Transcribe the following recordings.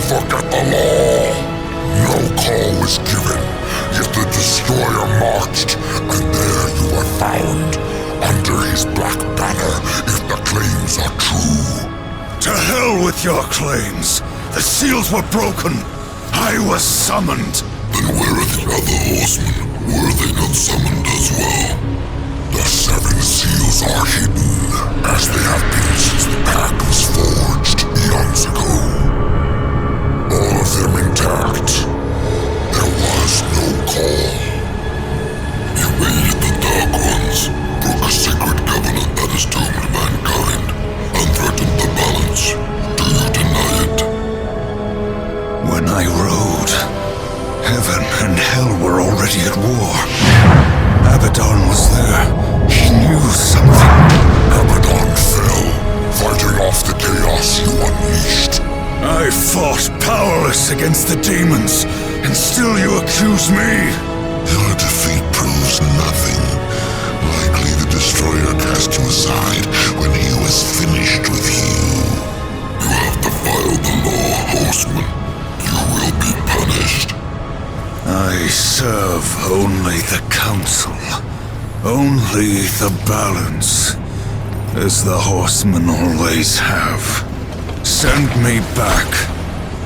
forget the law. No call was given, yet the destroyer marched, and there you were found, under his black banner, if the claims are true. To hell with your claims! The seals were broken! I was summoned! Then where are the other horsemen? Were they not summoned as well? The 7 seals are hidden, as they have been since the pact was forged eons ago. All of them intact. There was no call. You aided the Dark Ones, broke a sacred covenant that has doomed mankind, and threatened the balance. Do you deny it? When I rode, heaven and hell were already at war. Abaddon was there. He knew something. Abaddon fell, fighting off the chaos you unleashed. I fought powerless against the demons, and still you accuse me? Your defeat proves nothing. Likely the Destroyer cast you aside when he was finished with you. You have defiled the law, Horseman. You will be punished. I serve only the Council. Only the balance. As the Horsemen always have. Send me back.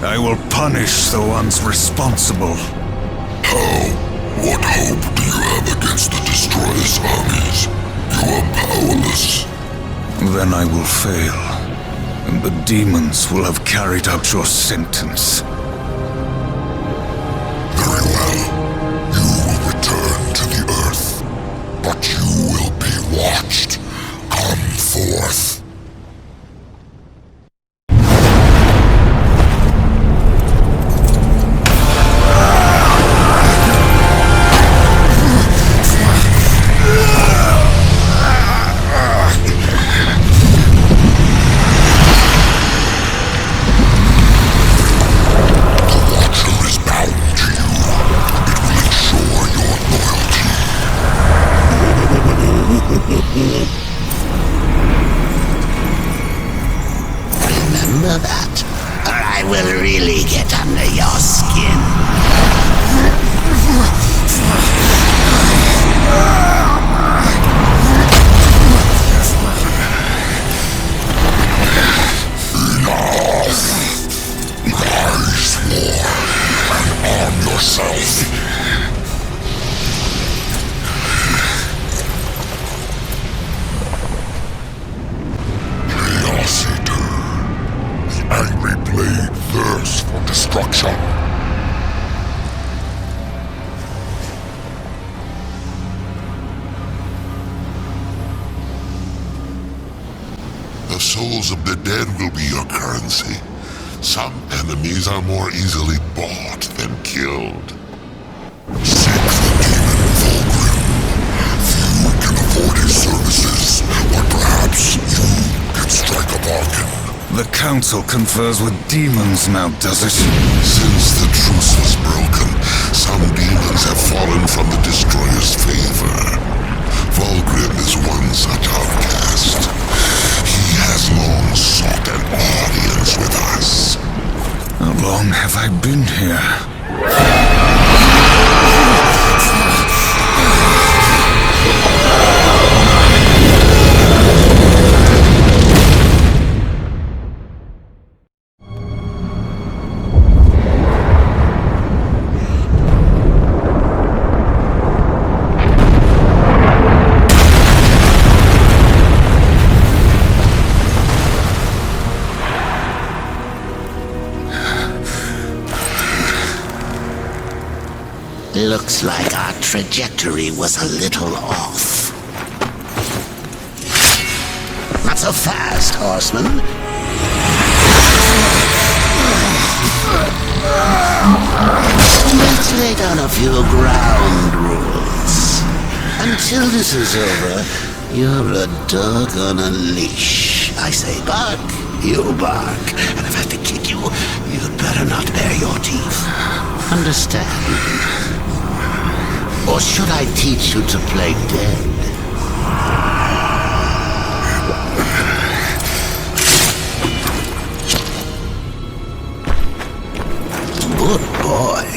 I will punish the ones responsible. How? What hope do you have against the Destroyer's armies? You are powerless. Then I will fail, and the demons will have carried out your sentence. Very well. You will return to the Earth, but you will be watched. Come forth. Remember that, or I will really get under your skin. Rise, war, and arm yourself. Angry blade thirsts for destruction. The souls of the dead will be your currency. Some enemies are more easily bought than killed. Seek the demon Vulgrim. Few can afford his services, but perhaps you can strike a bargain. The Council confers with demons now, does it? Since the truce was broken, some demons have fallen from the Destroyer's favor. Vulgrim is one such outcast. He has long sought an audience with us. How long have I been here? Looks like our trajectory was a little off. Not so fast, Horseman. Let's lay down a few ground rules. Until this is over, you're a dog on a leash. I say bark, you bark. And if I have to kick you, you'd better not bare your teeth. Understand? Or should I teach you to play dead? boy.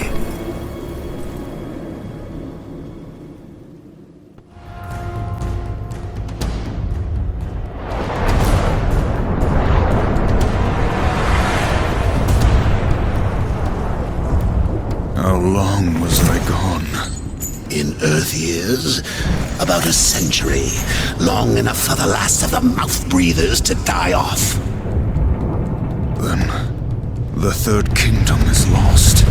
How long was I gone? In Earth years, about a century. Long enough for the last of the mouth-breathers to die off. Then, the Third Kingdom is lost.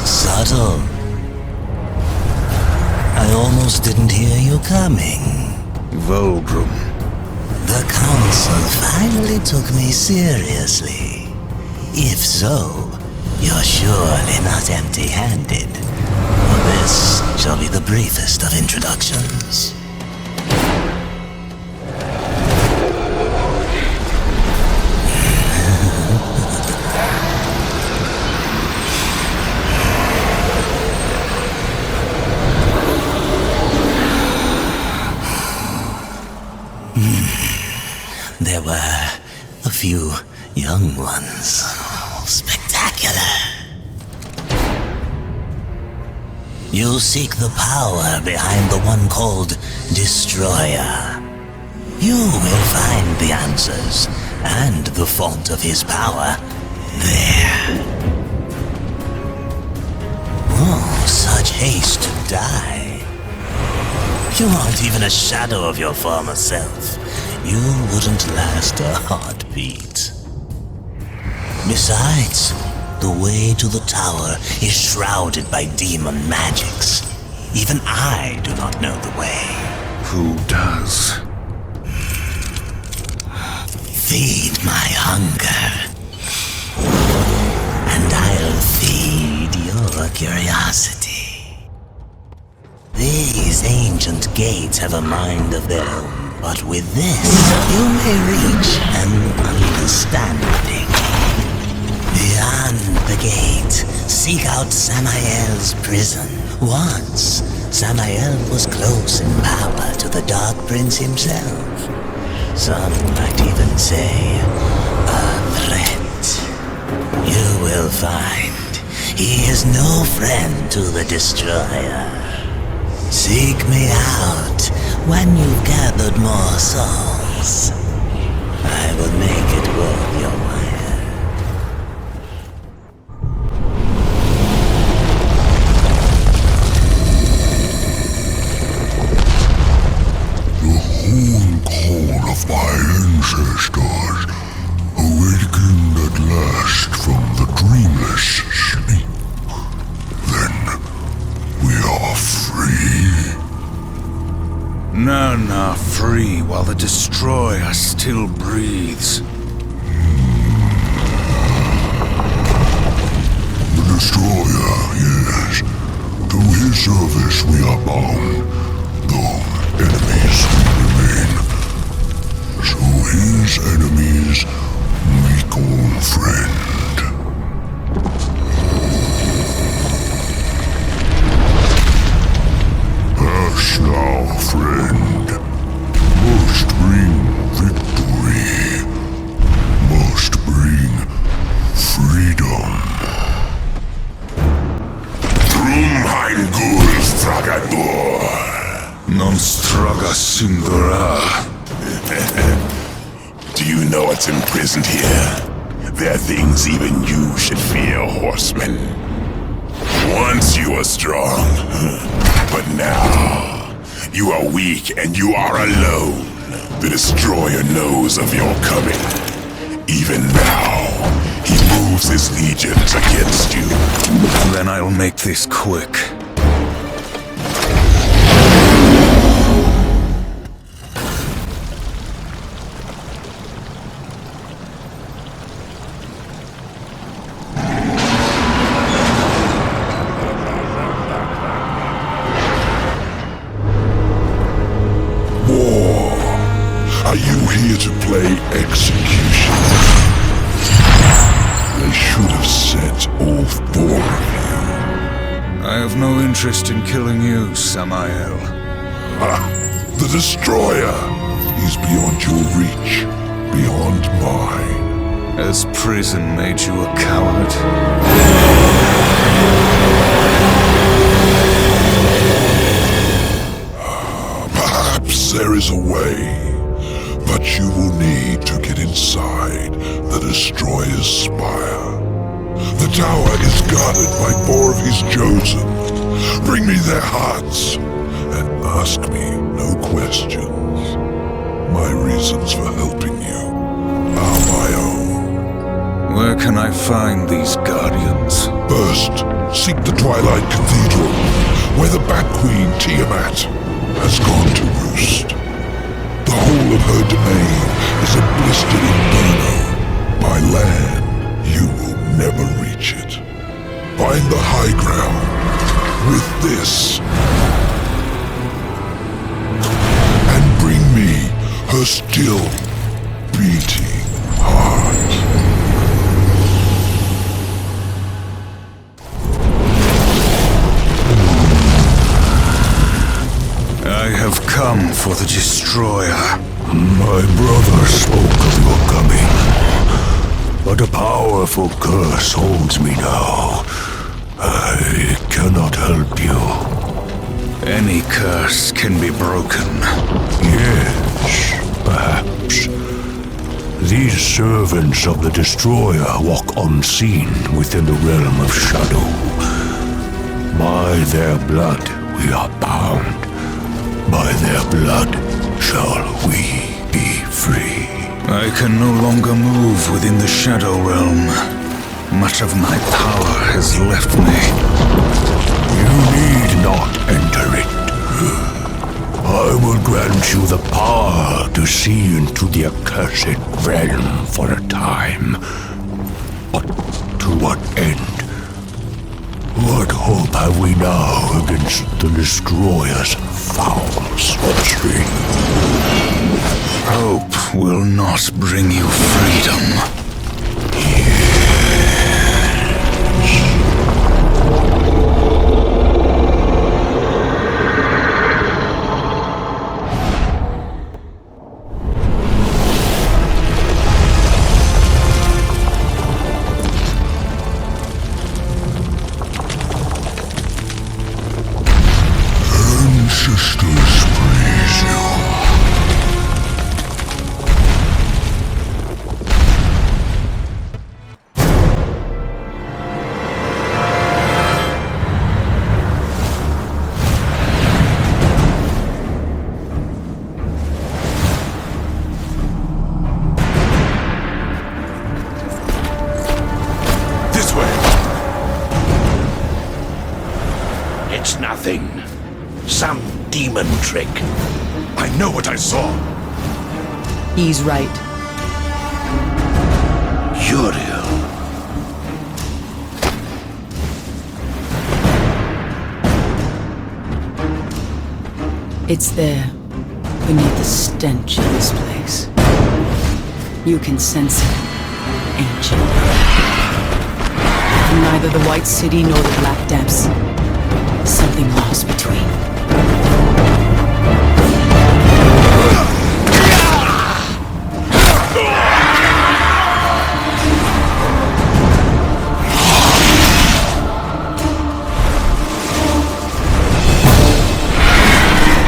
Subtle. I almost didn't hear you coming. Volgrum. The Council finally took me seriously. If so, you're surely not empty-handed. For this shall be the briefest of introductions. There were a few young ones. Spectacular. You seek the power behind the one called Destroyer. You will find the answers and the font of his power there. Oh, such haste to die. You aren't even a shadow of your former self. You wouldn't last a heartbeat. Besides, the way to the tower is shrouded by demon magics. Even I do not know the way. Who does? Feed my hunger, and I'll feed your curiosity. These ancient gates have a mind of their own. But with this, you may reach an understanding. Beyond the gate, seek out Samael's prison. Once, Samael was close in power to the Dark Prince himself. Some might even say, a threat. You will find he is no friend to the Destroyer. Seek me out when you've gathered more souls. I will make it worth your while. The whole call of my ancestors awakened at last from the dreamless sleep. Then we are free. None free while the Destroyer still breathes. The Destroyer, yes. Through his service we are bound, though enemies we remain. So his enemies we call friend. Pass now, friend. Must bring victory. Must bring freedom. Drumheimgul Fragador. Non straga singura. Do you know what's imprisoned here? There are things even you should fear, horseman. Once you were strong, but now you are weak and you are alone. The Destroyer knows of your coming. Even now, he moves his legions against you. Then I'll make this quick. have no interest in killing you, Samael. The Destroyer! He's beyond your reach, beyond mine. Has prison made you a coward? Perhaps there is a way, but you will need to get inside the Destroyer's spire. The tower is guarded by 4 of his chosen. Bring me their hearts, and ask me no questions. My reasons for helping you are my own. Where can I find these guardians? First, seek the Twilight Cathedral, where the Bat Queen Tiamat has gone to roost. The whole of her domain is a blistered inferno. By land, you will never reach it. Find the high ground with this, and bring me her still beating heart. I have come for the Destroyer. My brother spoke of your coming, but a powerful curse holds me now. I cannot help you. Any curse can be broken. Yes, perhaps. These servants of the Destroyer walk unseen within the realm of shadow. By their blood we are bound. By their blood shall we be free. I can no longer move within the Shadow Realm. Much of my power has left me. You need not enter it. I will grant you the power to see into the accursed realm for a time. But to what end? What hope have we now against the Destroyer's foul sorcery? Hope will not bring you freedom. Ancestors praise you. This way! It's nothing. Some demon trick. I know what I saw. He's right. Uriel. It's there, beneath the stench of this place. You can sense it, ancient. Neither the White City nor the Black Depths. Something lost between.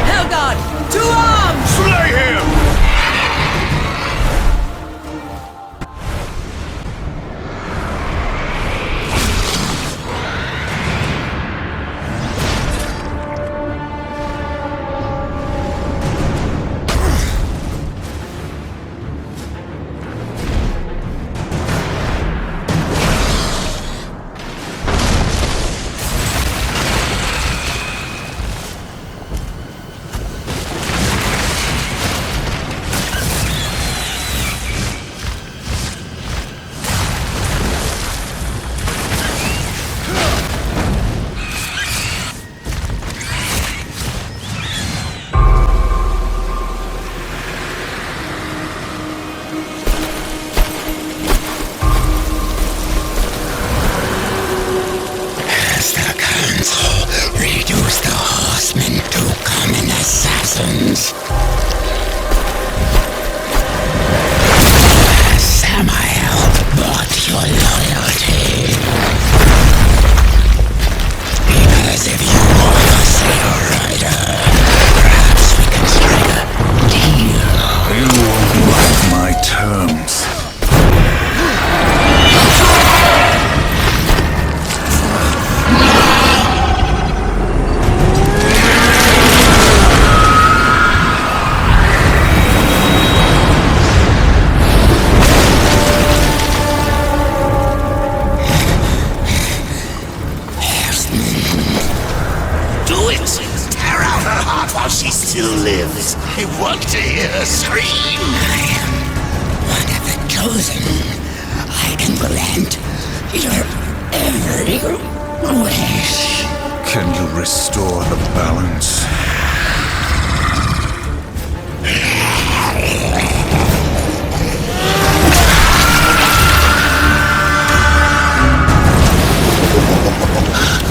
Hellgod! To arms! Slay him! she still lives. I want to hear her scream. I am one of the chosen. I can grant your every wish. Can you restore the balance?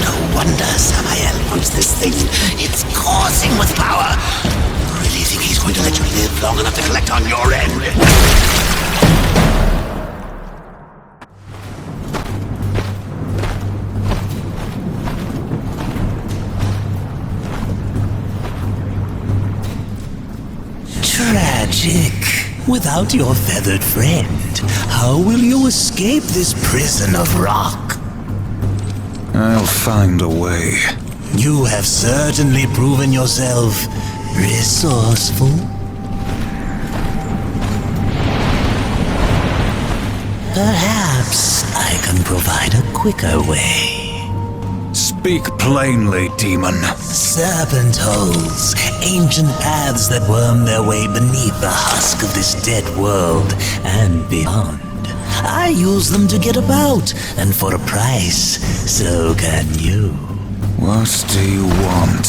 No wonder Samael wants this thing. It's coursing with power. Really think he's going to let you live long enough to collect on your end? Tragic. Without your feathered friend, how will you escape this prison of rock? I'll find a way. You have certainly proven yourself resourceful. Perhaps I can provide a quicker way. Speak plainly, demon. Serpent holes, ancient paths that worm their way beneath the husk of this dead world and beyond. I use them to get about, and for a price, so can you. What do you want,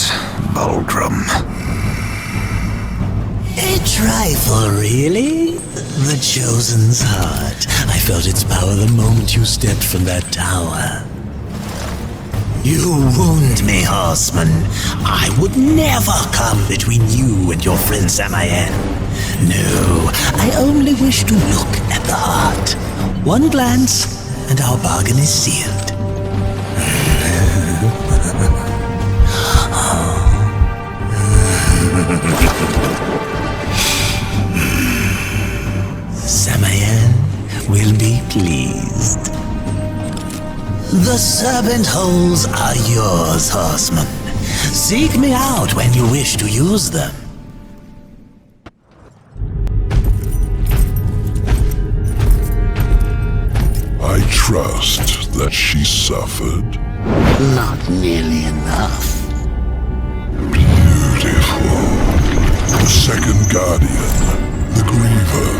Baldrum? A trifle, really? The Chosen's heart. I felt its power the moment you stepped from that tower. You wound me, horseman. I would never come between you and your friend Samael. No, I only wish to look at the heart. One glance, and our bargain is sealed. Samael will be pleased. The serpent holes are yours, horseman. Seek me out when you wish to use them. I trust that she suffered. Not nearly enough. Beautiful. The second guardian, the Griever,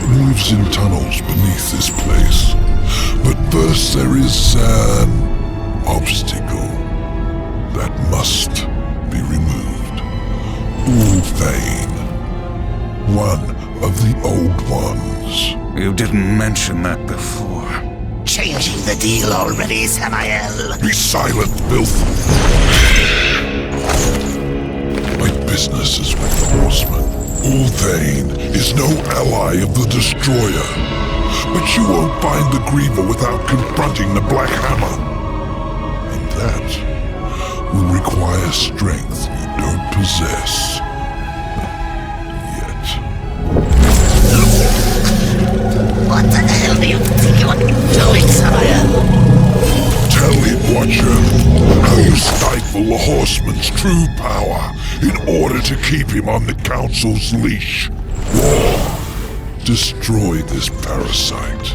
moves in tunnels beneath this place. But first there is an obstacle that must be removed. Ulthane, one of the old ones. You didn't mention that before. Changing the deal already, Samael. Be silent, filth! My business is with the horseman. Ulthane is no ally of the Destroyer. But you won't find the Griever without confronting the Black Hammer. And that will require strength you don't possess. Yet. What the hell do you think you are doing, Samael? Tell it, Watcher, how you stifle the Horseman's true power in order to keep him on the Council's leash. War. Destroy this parasite.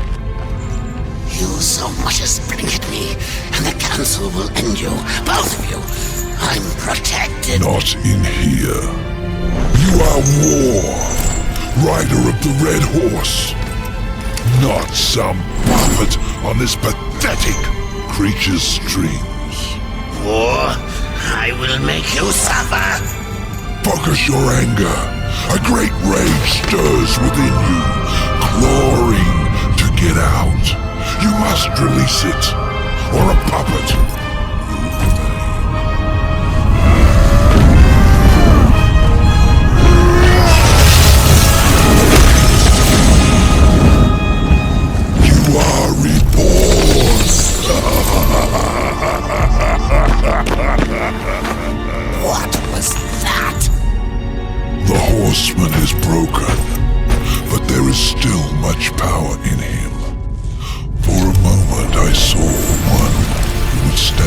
You so much as blink at me, and the Council will end you. Both of you. I'm protected. Not in here. You are War, rider of the Red Horse. Not some puppet on this pathetic creature's strings. War, I will make you suffer. Focus your anger. A great rage stirs within you, clawing to get out. You must release it, or a puppet. You are reborn. What was that? The horseman is broken, but there is still much power in him. For a moment I saw one who would stand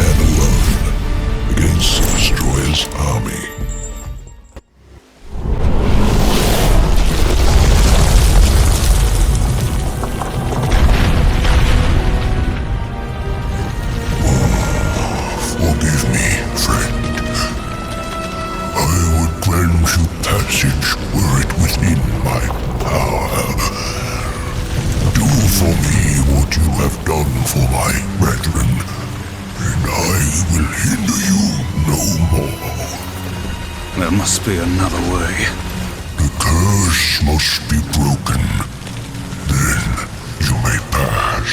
I will hinder you no more. There must be another way. The curse must be broken. Then you may pass.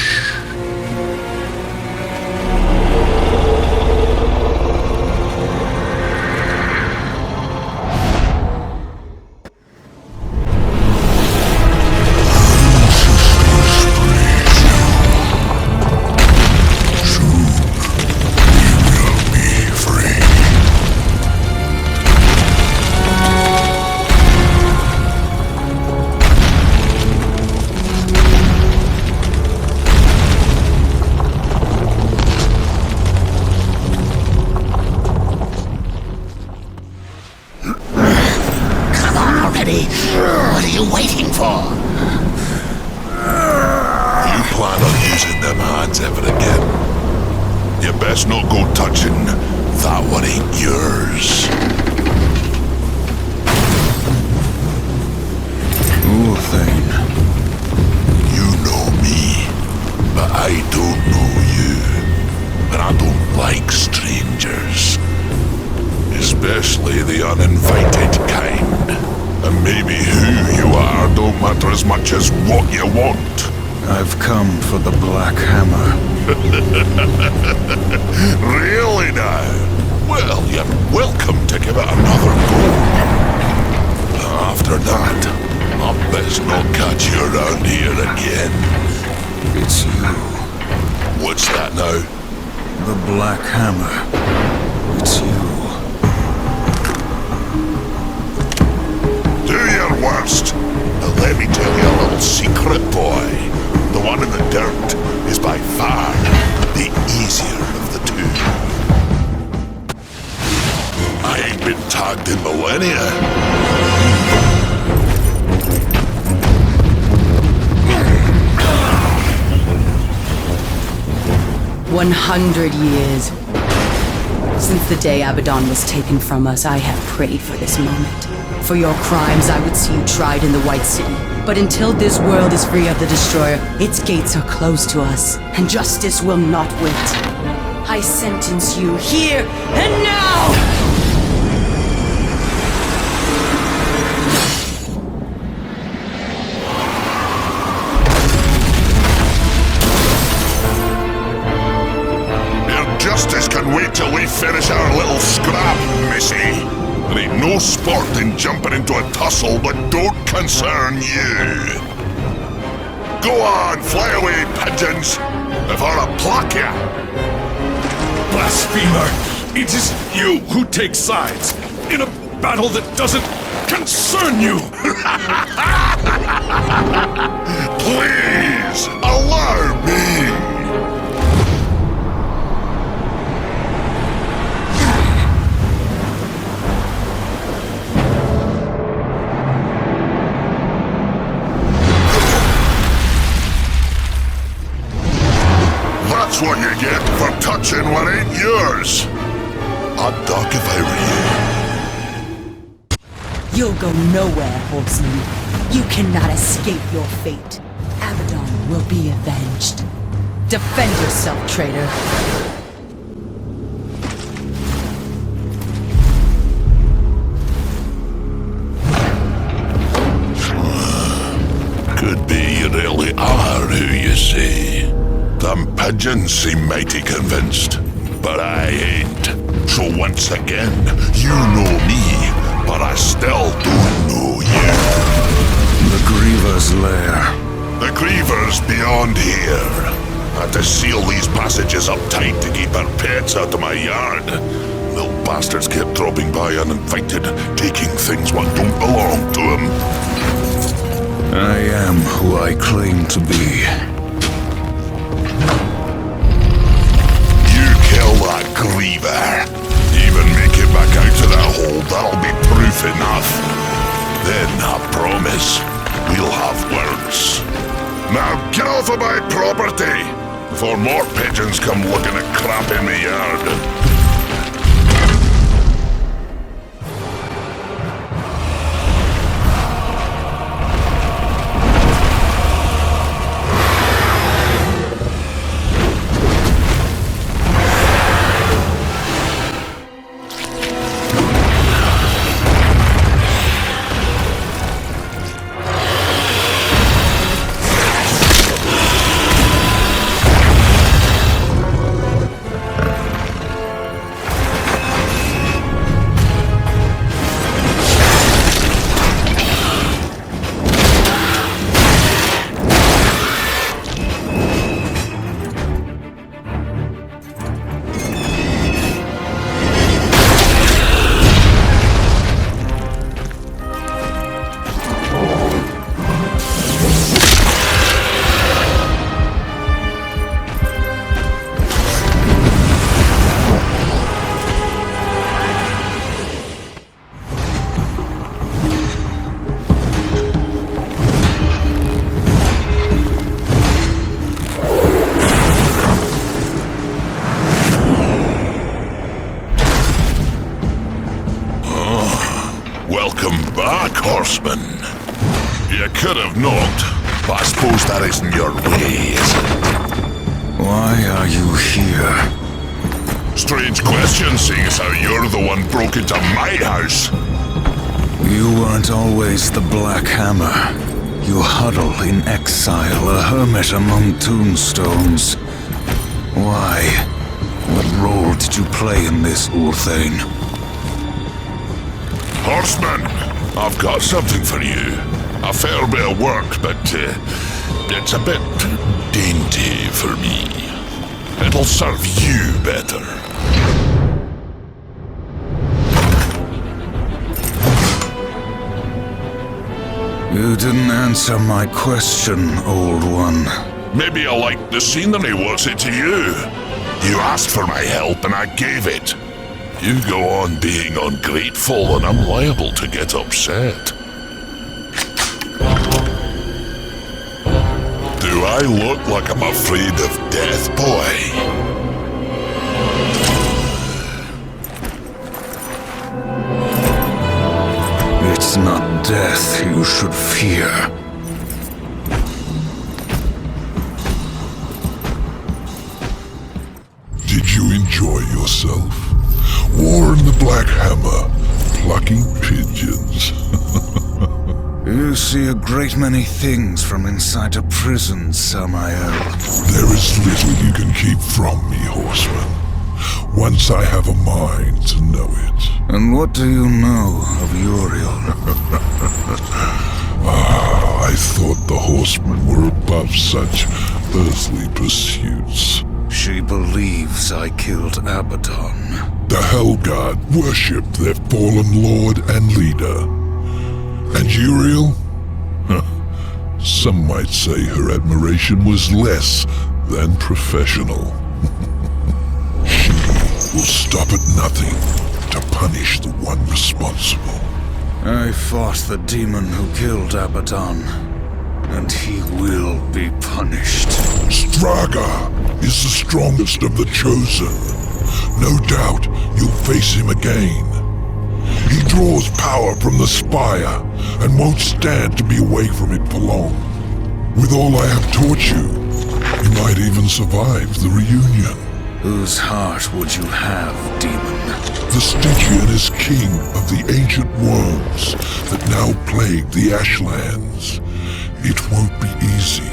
What are you waiting for? You plan on using them hands ever again? You best not go touching that one ain't yours. Thane. You know me, but I don't know you. And I don't like strangers. Especially the uninvited kind. And maybe who you are don't matter as much as what you want. I've come for the Black Hammer. Really now? Well, you're welcome to give it another go. After that, I best not catch you around here again. It's you. What's that now? The Black Hammer. It's you. Do your worst. And let me tell you a little secret, boy. The one in the dirt is by far the easier of the two. I ain't been tagged in millennia. 100 years. Since the day Abaddon was taken from us, I have prayed for this moment. For your crimes, I would see you tried in the White City. But until this world is free of the Destroyer, its gates are closed to us, and justice will not wait. I sentence you here and now! Justice can wait till we finish our little scrap, missy. There ain't no sport in jumping into a tussle that don't concern you. Go on, fly away, pigeons, if I'll pluck ya. Blasphemer! It is you who take sides in a battle that doesn't concern you! Please, allow me! That's what you get for touching what ain't yours. I'd duck if I were you. You'll go nowhere, horseman. You cannot escape your fate. Abaddon will be avenged. Defend yourself, traitor. Could be you really are who you say. Them pigeons seem mighty convinced, but I ain't. So once again, you know me, but I still don't know you. The Griever's lair. The Griever's beyond here. I had to seal these passages up tight to keep our pets out of my yard. Little bastards kept dropping by uninvited, taking things what don't belong to them. I am who I claim to be. You kill that Griever. Even make it back out of that hole, that'll be proof enough. Then, I promise, we'll have words. Now get off of my property, before more pigeons come looking at crap in my yard. Welcome back, horseman. You could have knocked, but I suppose that isn't your way, is it? Why are you here? Strange question, seeing as how you're the one broke into my house. You weren't always the Black Hammer. You huddle in exile, a hermit among tombstones. Why? What role did you play in this, Ulthane? Horseman, I've got something for you. A fair bit of work, but it's a bit dainty for me. It'll serve you better. You didn't answer my question, old one. Maybe you like the scenery, what's it to you? You asked for my help and I gave it. You go on being ungrateful and I'm liable to get upset. Do I look like I'm afraid of death, boy? It's not death you should fear. Did you enjoy yourself? War in the Black Hammer, plucking pigeons. You see a great many things from inside a prison, Samael. There is little you can keep from me, horseman. Once I have a mind to know it. And what do you know of Uriel? I thought the horsemen were above such earthly pursuits. She believes I killed Abaddon. The Hellguard worship their fallen lord and leader. And Uriel? Some might say her admiration was less than professional. She will stop at nothing to punish the one responsible. I fought the demon who killed Abaddon, and he will be punished. Straga is the strongest of the Chosen. No doubt you'll face him again. He draws power from the spire and won't stand to be away from it for long. With all I have taught you, you might even survive the reunion. Whose heart would you have, demon? The Stygian is king of the ancient worms that now plague the Ashlands. It won't be easy.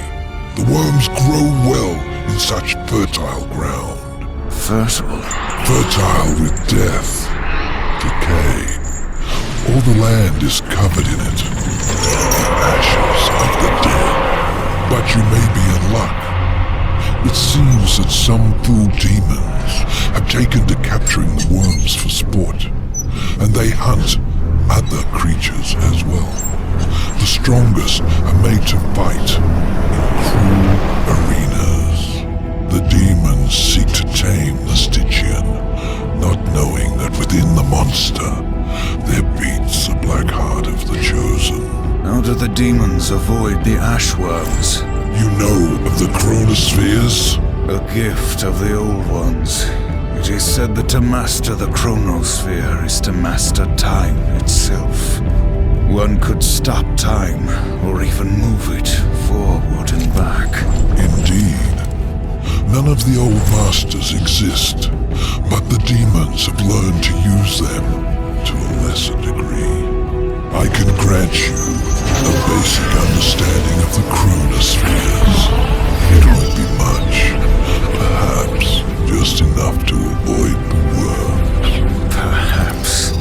The worms grow well in such fertile ground. Fertile? Fertile with death, decay. All the land is covered in it. The ashes of the dead. But you may be in luck. It seems that some fool demons have taken to capturing the worms for sport, and they hunt other creatures as well. The strongest are made to fight in cruel arenas. The demons seek to tame the Stygian, not knowing that within the monster there beats the black heart of the Chosen. How do the demons avoid the ashworms? You know of the chronospheres? A gift of the old ones. It is said that to master the chronosphere is to master time itself. One could stop time, or even move it forward and back. Indeed. None of the old masters exist, but the demons have learned to use them to a lesser degree. I can grant you a basic understanding of the chronospheres. It won't be much, perhaps just enough to avoid the worms. Perhaps.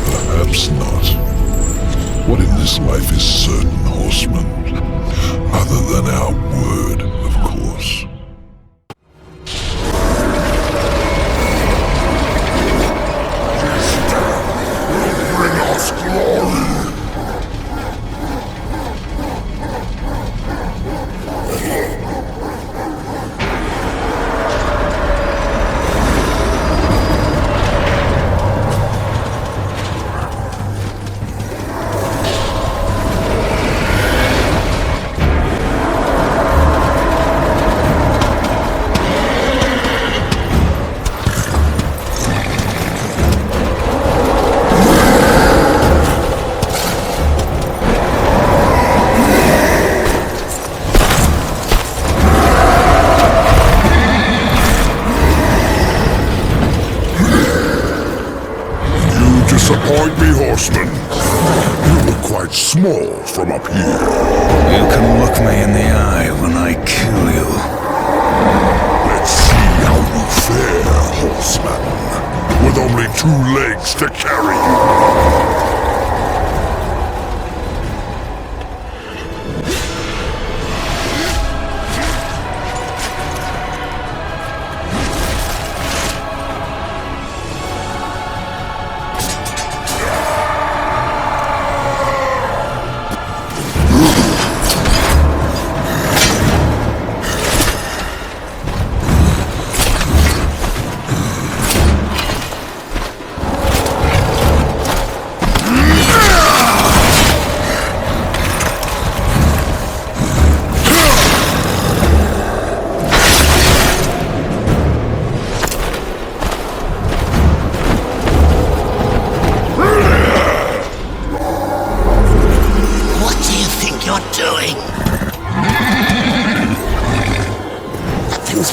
Perhaps not. What in this life is certain, horseman? Other than our word, of course. Bring us glory! disappoint me, horseman. You look quite small from up here. You can look me in the eye when I kill you. Let's see how you fare, horseman. With only 2 legs to carry you.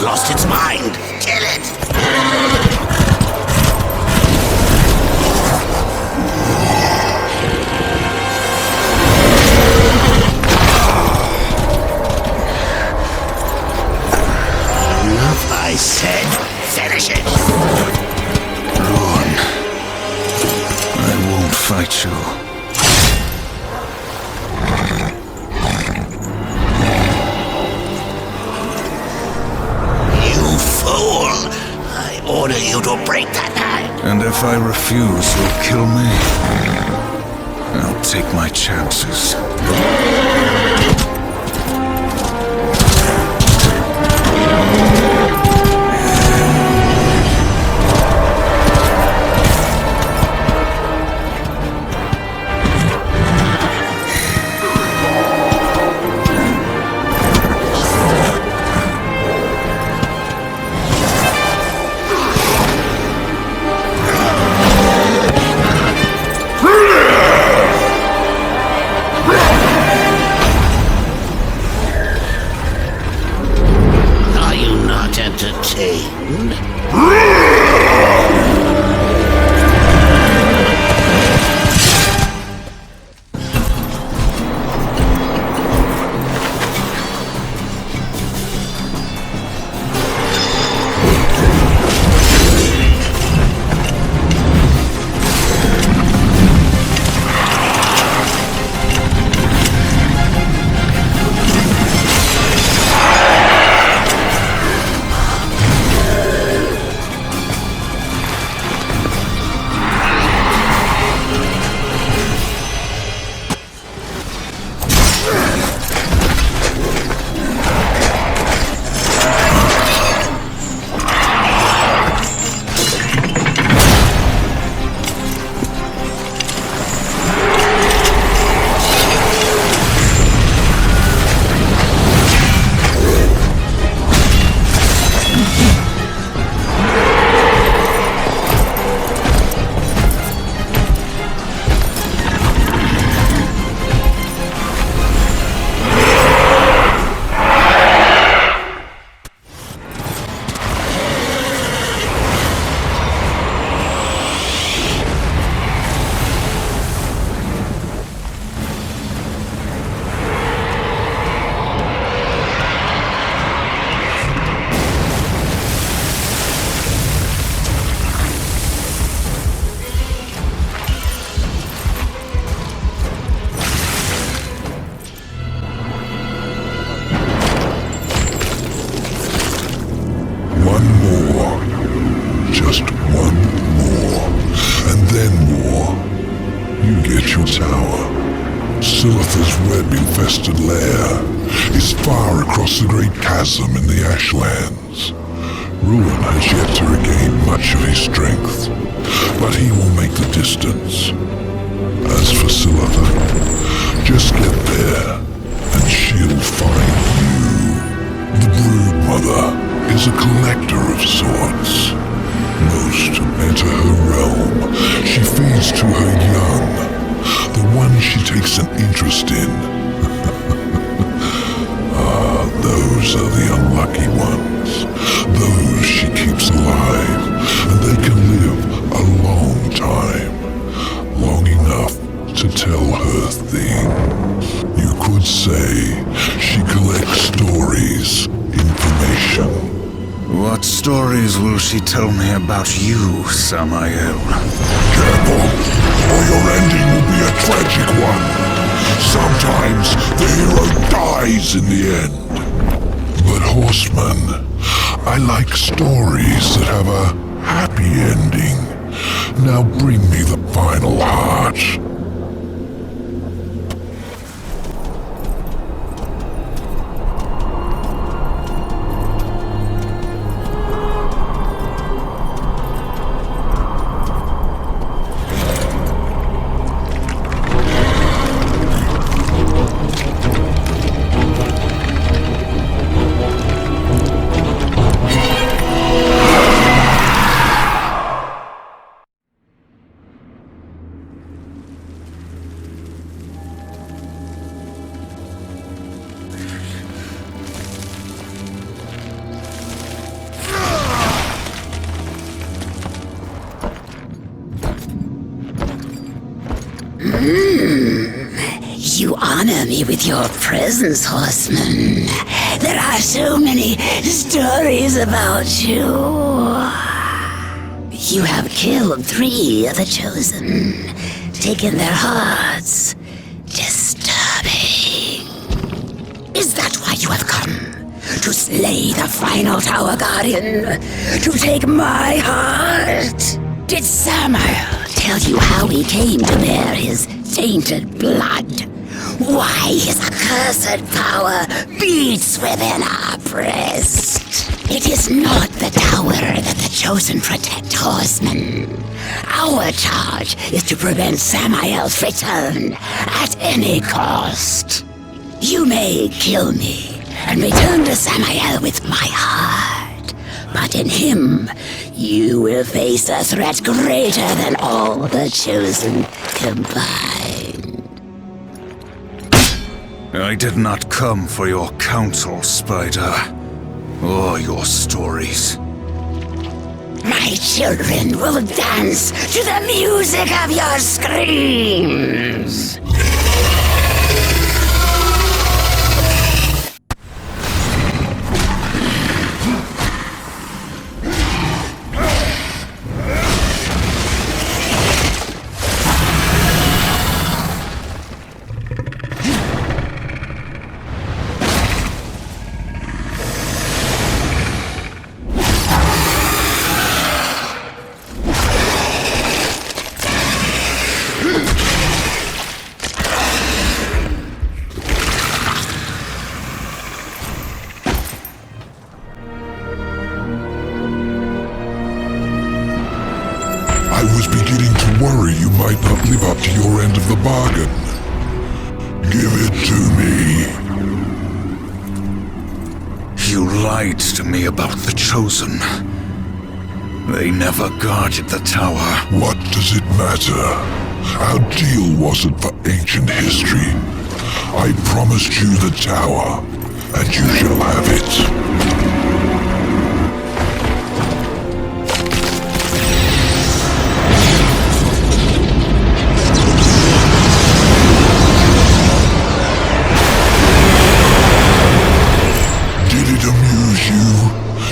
Lost its mind. Kill it! Enough, I said. Finish it! Ruin. I won't fight you. Order you to break that hand. And if I refuse, you'll kill me. I'll take my chances. Entertained? Web-infested lair is far across the great chasm in the Ashlands. Ruin has yet to regain much of his strength, but he will make the distance. As for Silitha, just get there, and she'll find you. The Brood Mother is a collector of sorts. Most enter her realm. She feeds to her young, the one she takes an interest in. Those are the unlucky ones. Those she keeps alive, and they can live a long time. to tell her things. You could say she collects stories, information. What stories will she tell me about you, Samael? Careful, or your ending will be a tragic one. Sometimes the hero dies in the end. But Horseman, I like stories that have a happy ending. Now bring me the final heart. You honor me with your presence, Horseman. There are so many stories about you. You have killed 3 of the Chosen, taken their hearts. Disturbing. Is that why you have come? To slay the final Tower Guardian? To take my heart? Did Samael tell you how he came to bear his tainted blood? Why his accursed power beats within our breast? It is not the tower that the Chosen protect, Horseman. Our charge is to prevent Samael's return at any cost. You may kill me and return to Samael with my heart, but in him, you will face a threat greater than all the Chosen combined. I did not come for your counsel, Spider, or your stories. My children will dance to the music of your screams! I was beginning to worry you might not live up to your end of the bargain. Give it to me. You lied to me about the Chosen. They never guarded the tower. What does it matter? Our deal wasn't for ancient history. I promised you the tower, and you shall have it.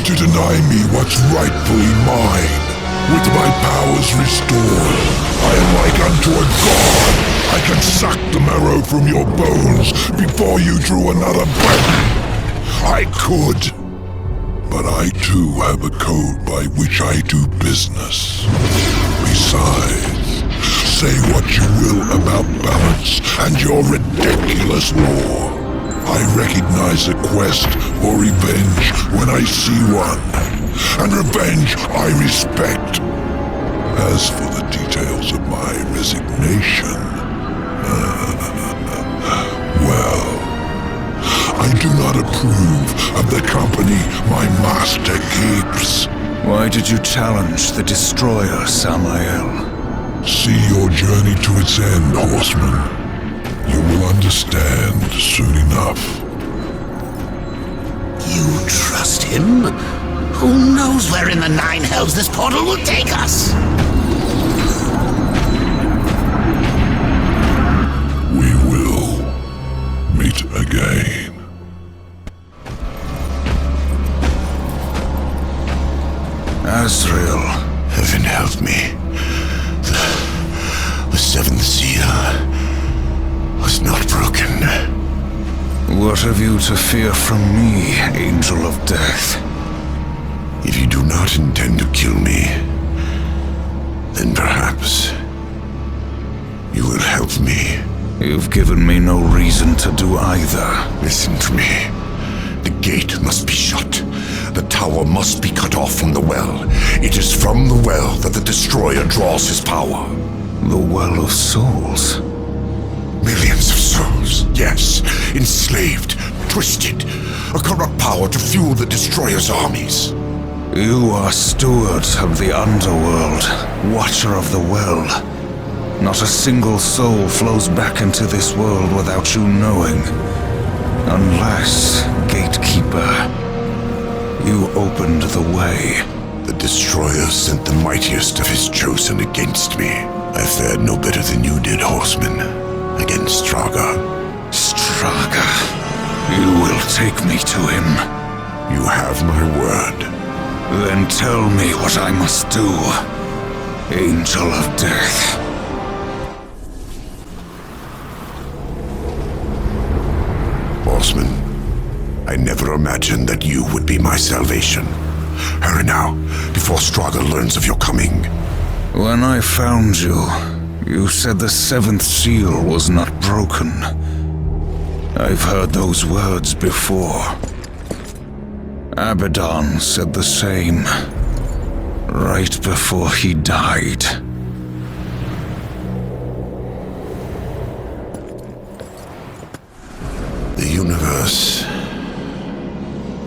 To deny me what's rightfully mine. With my powers restored, I am like unto a god. I can suck the marrow from your bones before you drew another breath. I could, but I too have a code by which I do business. Besides, say what you will about balance and your ridiculous law. I recognize a quest for revenge when I see one, and revenge I respect. As for the details of my resignation, well, I do not approve of the company my master keeps. Why did you challenge the Destroyer, Samael? See your journey to its end, Horseman. You will understand soon enough. You trust him? Who knows where in the 9 hells this portal will take us? help me. The seventh seal was not broken. What have you to fear from me, Angel of Death? If you do not intend to kill me, then perhaps you will help me. You've given me no reason to do either. Listen to me. The gate must be shut. The tower must be cut off from the well. It is from the well that the Destroyer draws his power. The Well of Souls? Millions of souls, yes. Enslaved, twisted. A corrupt power to fuel the Destroyer's armies. You are steward of the underworld, watcher of the well. Not a single soul flows back into this world without you knowing. Unless, Gatekeeper, you opened the way. The Destroyer sent the mightiest of his chosen against me. I fared no better than you did, Horseman, against Straga. Straga? You will take me to him. You have my word. Then tell me what I must do, Angel of Death. Horseman, I never imagined that you would be my salvation. Hurry now, before Straga learns of your coming. When I found you, you said the seventh seal was not broken. I've heard those words before. Abaddon said the same, right before he died. The universe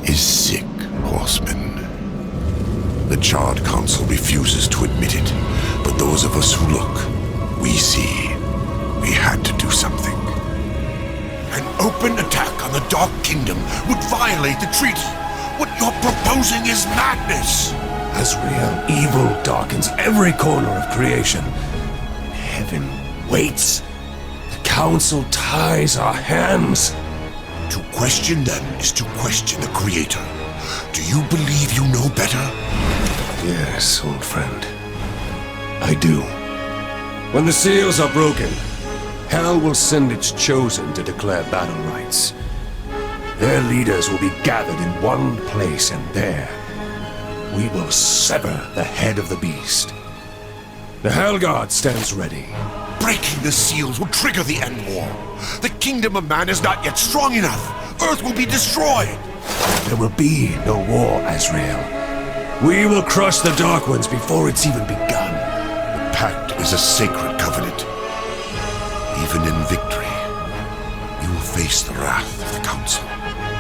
is sick, Horseman. The Charred Council refuses to admit it, but those of us who look, we see we had to do something. An open attack on the Dark Kingdom would violate the treaty. What you're proposing is madness! Azrael, evil darkens every corner of creation. Heaven waits. The Council ties our hands. To question them is to question the Creator. Do you believe you know better? Yes, old friend. I do. When the seals are broken, Hell will send its chosen to declare battle rights. Their leaders will be gathered in one place, and there we will sever the head of the beast. The Hellguard stands ready. Breaking the seals will trigger the end war. The kingdom of man is not yet strong enough. Earth will be destroyed. There will be no war, Azrael. We will crush the Dark Ones before it's even begun. The pact is a sacred covenant. Even in victory, you will face the wrath of the Council.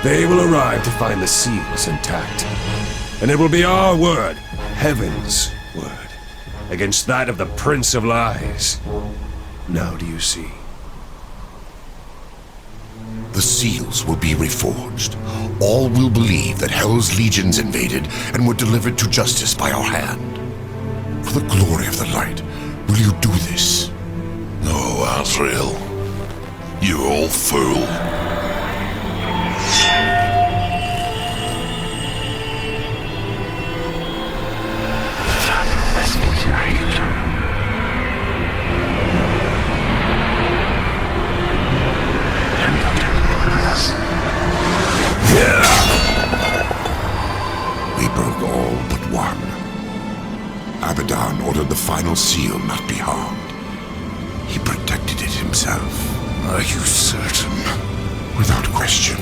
They will arrive to find the seals intact. And it will be our word, Heaven's word, against that of the Prince of Lies. Now do you see? The seals will be reforged. All will believe that Hell's legions invaded and were delivered to justice by our hand. For the glory of the light, will you do this? No, Azrael. You old fool. We broke all but one. Abaddon ordered the final seal not be harmed. He protected it himself. Are you certain? Without question.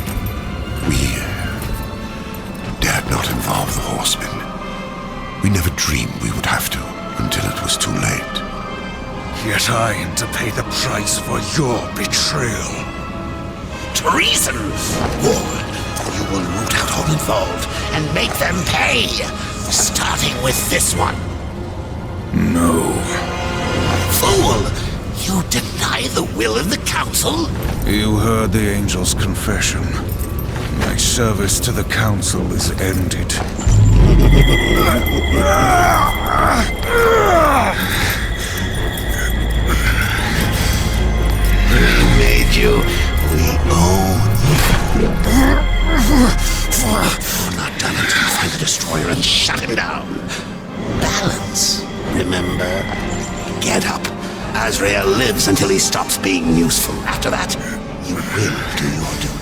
We dared not involve the Horsemen. We never dreamed we would have to, until it was too late. Yet I am to pay the price for your betrayal. Treason! War! You will root out all involved and make them pay! Starting with this one. No. Fool! You deny the will of the Council? You heard the Angel's confession. My service to the Council is ended. We made you. We own you. We're not done until you find the Destroyer and shut him down. Balance. remember? Get up. Azrael lives until he stops being useful. After that, you will do your duty.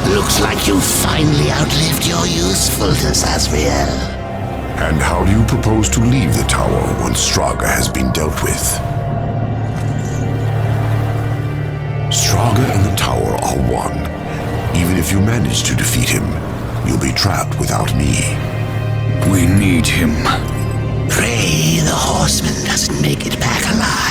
Looks like you finally outlived your usefulness, Azrael. And how do you propose to leave the tower once Straga has been dealt with? Straga and the tower are one. Even if you manage to defeat him, you'll be trapped without me. We need him. Pray the horseman doesn't make it back alive.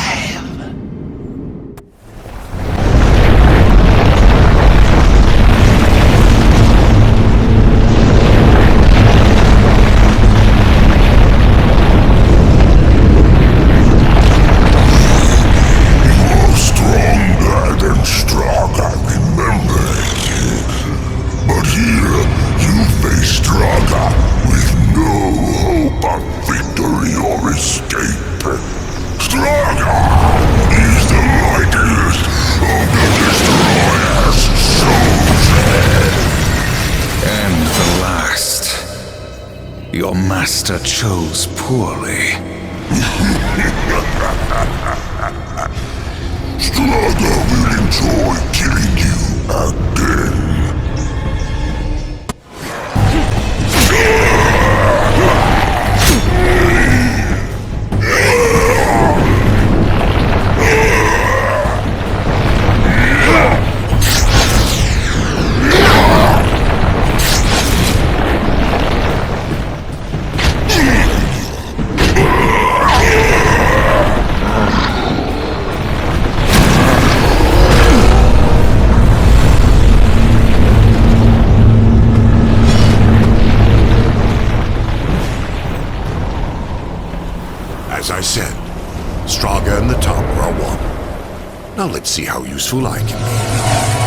Your master chose poorly. Straga will enjoy killing you again. As I said, Straga and the tower are one. Now let's see how useful I can be.